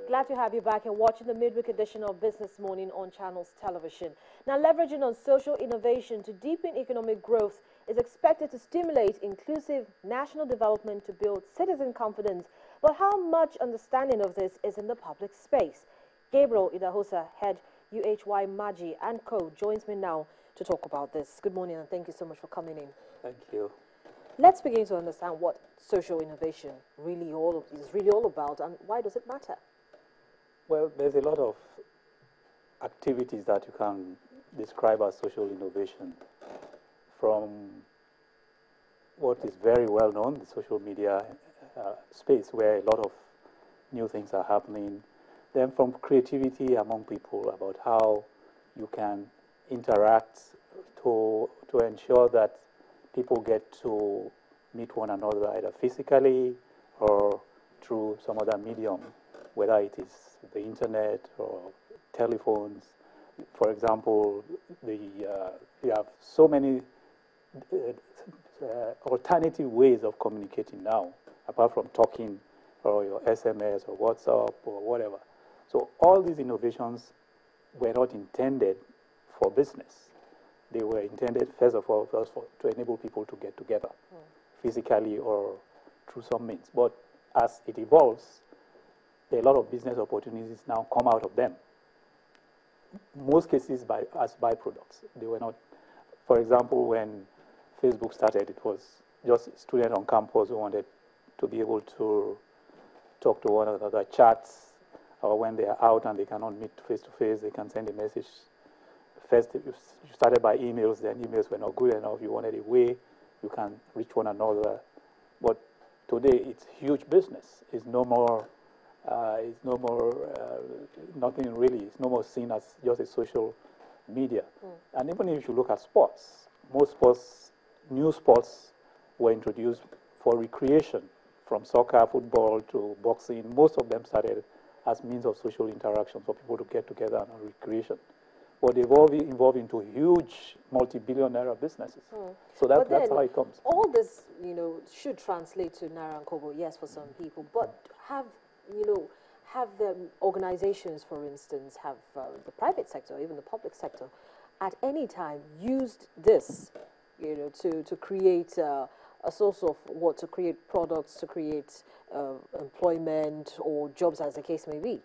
Glad to have you back and watching the midweek edition of Business Morning on Channels Television. Now, leveraging on social innovation to deepen economic growth is expected to stimulate inclusive national development to build citizen confidence. But how much understanding of this is in the public space? Gabriel Idahosa, head UHY Maji and Co. joins me now to talk about this. Good morning and thank you so much for coming in. Thank you. Let's begin to understand what social innovation is really all about and why does it matter? Well, there's a lot of activities that you can describe as social innovation, from what is very well known, the social media space where a lot of new things are happening, then from creativity among people about how you can interact to ensure that people get to meet one another either physically or through some other medium, whether it is the internet or telephones. For example, we have so many alternative ways of communicating now, apart from talking or your SMS or WhatsApp or whatever. So all these innovations were not intended for business. They were intended, first of all, to enable people to get together physically or through some means. But as it evolves, a lot of business opportunities now come out of them. Most cases as byproducts. They were not, for example, when Facebook started, it was just students on campus who wanted to be able to talk to one another, chats, or when they are out and they cannot meet face to face, they can send a message. First, you started by emails, then emails were not good enough. You wanted a way you can reach one another. But today, it's huge business. It's no more, nothing really. It's no more seen as just a social media. And even if you look at sports, most sports, new sports were introduced for recreation, from soccer, football to boxing. Most of them started as means of social interaction for people to get together and recreation. But they've all evolved into huge multi-billion-naira businesses. So that's how it comes. All this, should translate to naira and kobo, yes, for some people. But have the organizations, for instance, have the private sector, even the public sector, at any time used this, to create a source of to create products, to create employment or jobs, as the case may be?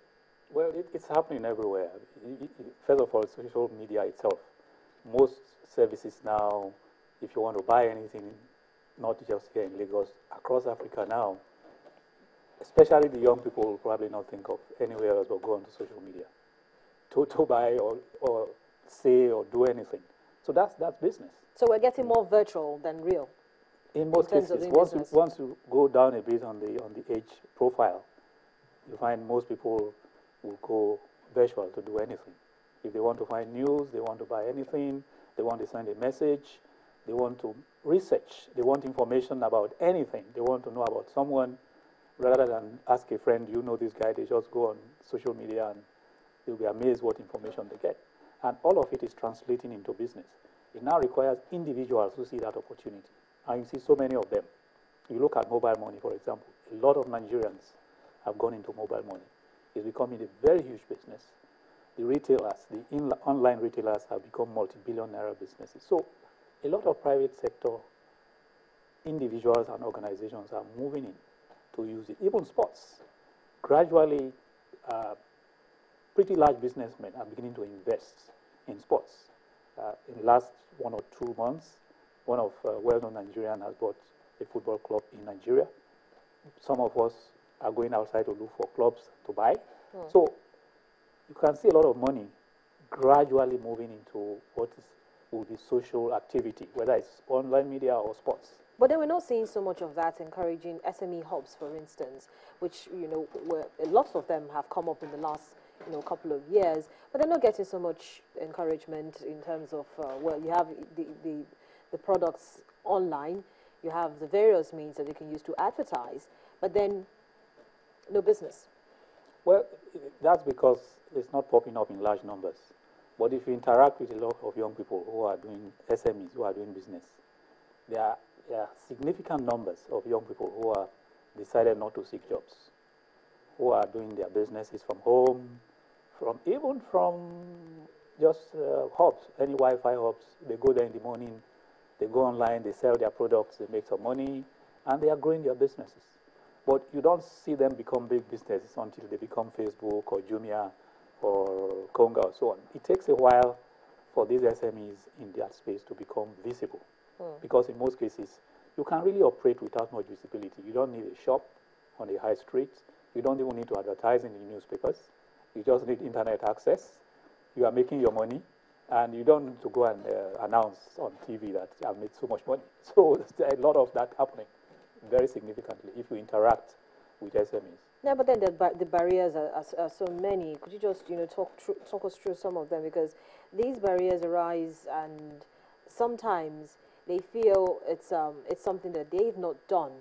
Well, it's happening everywhere. First of all, social media itself. Most services now, if you want to buy anything, not just here in Lagos, across Africa now, especially the young people will probably not think of anywhere else but go onto social media to buy or say or do anything. So that's business. So we're getting more virtual than real? In most cases, once you go down a bit on the age profile, you find most people will go virtual to do anything. If they want to find news, they want to buy anything, they want to send a message, they want to research, they want information about anything, they want to know about someone, rather than ask a friend, do you know this guy? They just go on social media and they'll be amazed what information they get. And all of it is translating into business. It now requires individuals who see that opportunity. And you see so many of them. You look at mobile money, for example. A lot of Nigerians have gone into mobile money. It's becoming a very huge business. The retailers, the online retailers have become multi-billion-naira businesses. So a lot of private sector individuals and organizations are moving in to use it. Even sports. Gradually, pretty large businessmen are beginning to invest in sports. In the last 1 or 2 months, one of well-known Nigerian has bought a football club in Nigeria. Some of us are going outside to look for clubs to buy. So you can see a lot of money gradually moving into what will be social activity, whether it's online media or sports. But then we're not seeing so much of that encouraging SME hubs, for instance, which, where lots of them have come up in the last, couple of years, but they're not getting so much encouragement in terms of, you have the products online, you have the various means that they can use to advertise, but then no business. Well, that's because it's not popping up in large numbers. But if you interact with a lot of young people who are doing SMEs, who are doing business, there are significant numbers of young people who have decided not to seek jobs. who are doing their businesses from home, even from just hubs, any Wi-Fi hubs. They go there in the morning, they go online, they sell their products, they make some money, and they are growing their businesses. But you don't see them become big businesses until they become Facebook or Jumia or Konga or so on. It takes a while for these SMEs in that space to become visible. Because in most cases, you can really operate without much visibility. You don't need a shop on the high street. You don't even need to advertise in the newspapers. You just need internet access. You are making your money, and you don't need to go and announce on TV that I've made so much money. So there's a lot of that happening very significantly if you interact with SMEs. Yeah, but then the barriers are so many. Could you just talk us through some of them? Because these barriers arise, and sometimes they feel it's something that they've not done,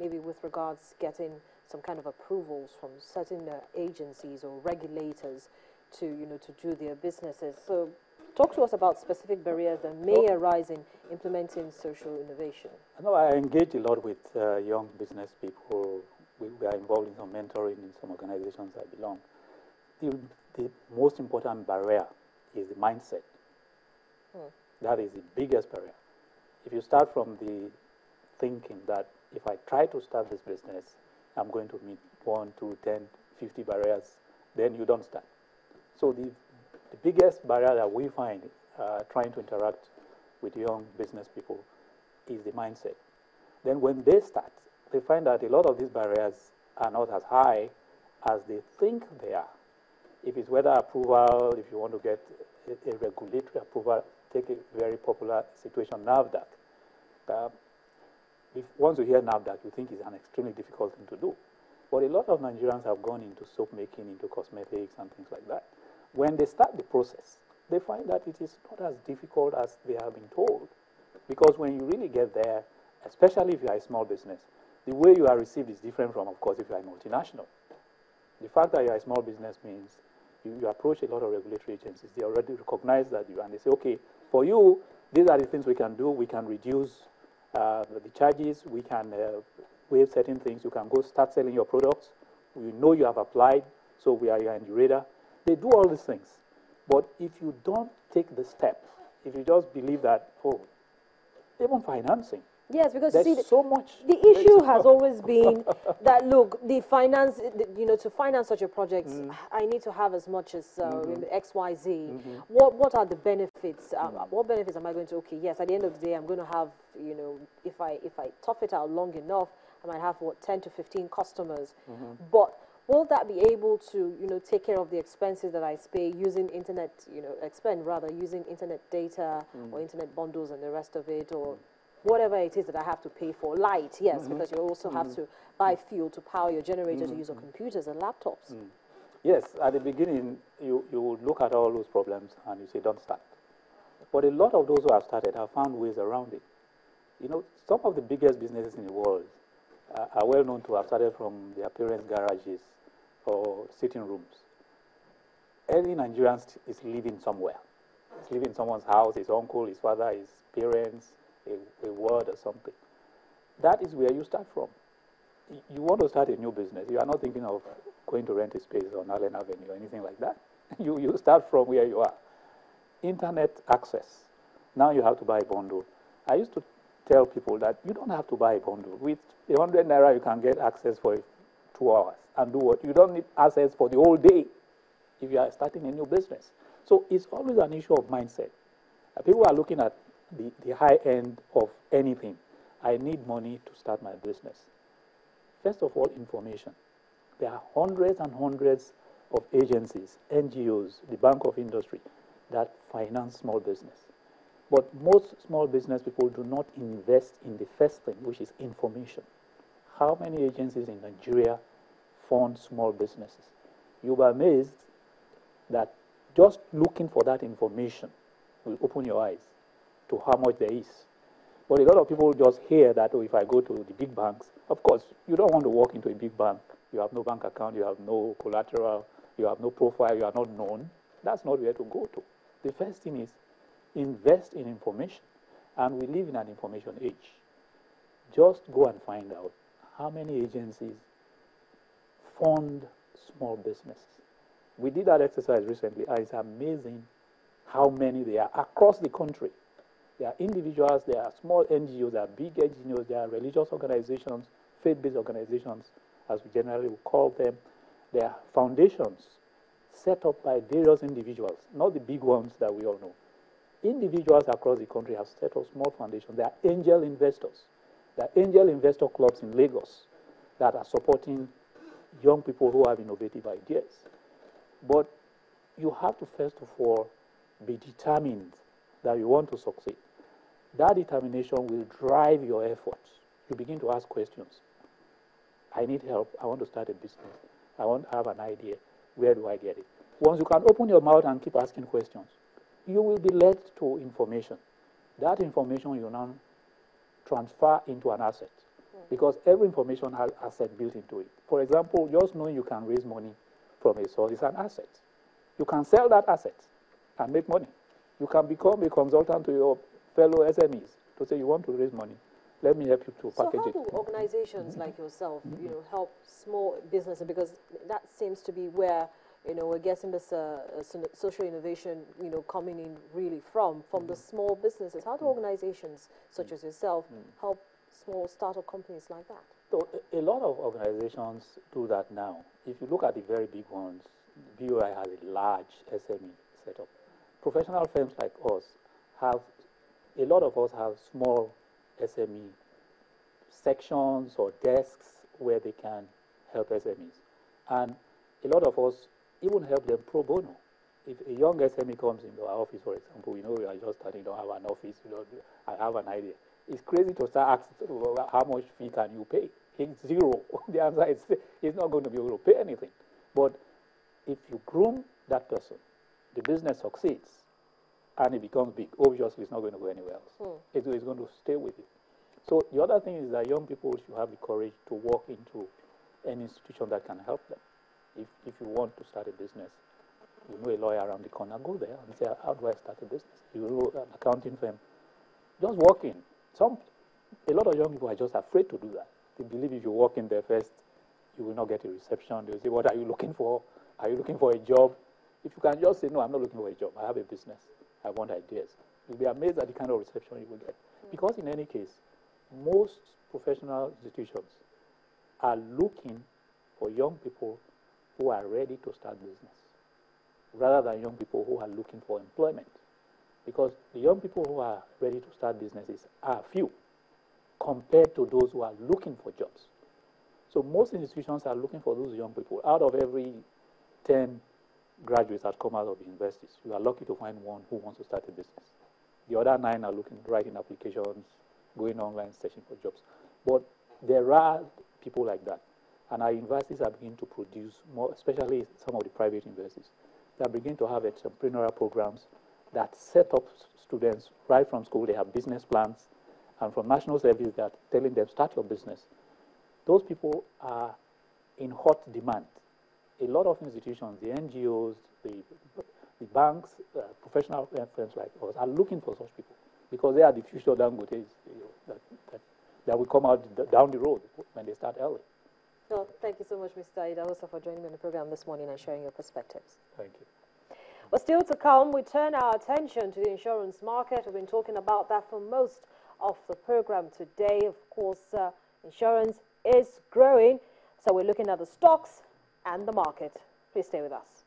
maybe with regards getting some kind of approvals from certain agencies or regulators to to do their businesses. So talk to us about specific barriers that may arise in implementing social innovation. I engage a lot with young business people. We are involved in some mentoring in some organizations I belong. The most important barrier is the mindset. That is the biggest barrier. If you start from the thinking that if I try to start this business, I'm going to meet 1, 2, 10, 50 barriers, then you don't start. So the biggest barrier that we find trying to interact with young business people is the mindset. Then when they start, they find that a lot of these barriers are not as high as they think they are. If it's whether approval, if you want to get a regulatory approval, take a very popular situation, NAFDAC. Once you hear NAFDAC, you think it's an extremely difficult thing to do. But a lot of Nigerians have gone into soap making, into cosmetics and things like that. When they start the process, they find that it is not as difficult as they have been told. Because when you really get there, especially if you are a small business, the way you are received is different from, of course, if you are a multinational. The fact that you are a small business means you approach a lot of regulatory agencies. They already recognize that you, and they say, okay, for you, these are the things we can do. We can reduce the charges. We can waive certain things. You can go start selling your products. We know you have applied, so you are in the radar. They do all these things. But if you don't take the step, if you just believe that, even financing. Yes, because there's so much. The issue has always been that, look, the finance, to finance such a project, I need to have as much as X, Y, Z. What are the benefits? What benefits am I going to? Okay, yes, at the end of the day, I'm going to have, if I tough it out long enough, I might have 10 to 15 customers. But will that be able to, take care of the expenses that I pay using internet, using internet data or internet bundles and the rest of it, or whatever it is that I have to pay for? Light, yes, because you also have to buy fuel to power your generator to use your computers and laptops. Yes, at the beginning, you would look at all those problems and you say, don't start. But a lot of those who have started have found ways around it. Some of the biggest businesses in the world are well known to have started from their parents' garages or sitting rooms. Any Nigerian is living somewhere. He's living in someone's house, his uncle, his father, his parents, a ward or something. That is where you start from. You want to start a new business. You are not thinking of going to rent a space on Allen Avenue or anything like that. You start from where you are. Internet access. Now you have to buy a bundle. I used to tell people that you don't have to buy a bundle. With 100 naira, you can get access for 2 hours and do what? You don't need access for the whole day if you are starting a new business. So it's always an issue of mindset. People are looking at the high end of anything. I need money to start my business. First of all, information. There are hundreds and hundreds of agencies, NGOs, the Bank of Industry, that finance small business. But most small business people do not invest in the first thing, which is information. How many agencies in Nigeria fund small businesses? You'll be amazed that just looking for that information will open your eyes to how much there is. But a lot of people just hear that, if I go to the big banks, of course, you don't want to walk into a big bank. You have no bank account, you have no collateral, you have no profile, you are not known. That's not where to go to. The first thing is invest in information. And we live in an information age. Just go and find out how many agencies fund small businesses. We did that exercise recently, and it's amazing how many there are across the country. There are individuals, there are small NGOs, there are big NGOs, there are religious organizations, faith-based organizations, as we generally would call them. There are foundations set up by various individuals, not the big ones that we all know. Individuals across the country have set up small foundations. There are angel investors. There are angel investor clubs in Lagos that are supporting young people who have innovative ideas. But you have to, first of all, be determined that you want to succeed. That determination will drive your efforts. You begin to ask questions. I need help. I want to start a business. I want to have an idea. Where do I get it? Once you can open your mouth and keep asking questions, you will be led to information. That information you now transfer into an asset, because every information has asset built into it. For example, just knowing you can raise money from a source is an asset. You can sell that asset and make money. You can become a consultant to your fellow SMEs to say you want to raise money. Let me help you to package it. So how do organizations like yourself, help small businesses? Because that seems to be where, we're getting this social innovation, coming in really from the small businesses. How do organizations such as yourself help small startup companies like that? So a lot of organizations do that now. If you look at the very big ones, BOI has a large SME setup. Professional firms like us have, a lot of us have small SME sections or desks where they can help SMEs. And a lot of us even help them pro bono. If a young SME comes into our office, for example, we are just starting to have an office, I have an idea. It's crazy to start asking, how much fee can you pay? It's zero. The answer is, it's not going to be able to pay anything. But if you groom that person, the business succeeds, and it becomes big. Obviously, it's not going to go anywhere else. It's going to stay with you. So the other thing is that young people should have the courage to walk into an institution that can help them. If you want to start a business, you know a lawyer around the corner, go there and say, how do I start a business? You know an accounting firm. Just walk in. A lot of young people are just afraid to do that. They believe if you walk in there first, you will not get a reception. They'll say, what are you looking for? Are you looking for a job? If you can just say, no, I'm not looking for a job. I have a business. I want ideas. You'll be amazed at the kind of reception you will get. Because in any case, most professional institutions are looking for young people who are ready to start business, rather than young people who are looking for employment. Because the young people who are ready to start businesses are few compared to those who are looking for jobs. So most institutions are looking for those young people. Out of every 10 graduates that come out of universities, you are lucky to find one who wants to start a business. The other 9 are writing applications, going online, searching for jobs. But there are people like that. And our universities are beginning to produce more, especially some of the private universities. They are beginning to have entrepreneurial programs that set up students right from school. They have business plans. And from national service, they are telling them, start your business. Those people are in hot demand. A lot of institutions, the NGOs, the banks, professional firms like us are looking for such people because they are the future Dangotes that will come out down the road when they start early. Well, thank you so much, Mr. Idahosa, for joining me on the program this morning and sharing your perspectives. Thank you. But still to come, we turn our attention to the insurance market. We've been talking about that for most of the program today. Of course, insurance is growing, so we're looking at the stocks and the market. Please stay with us.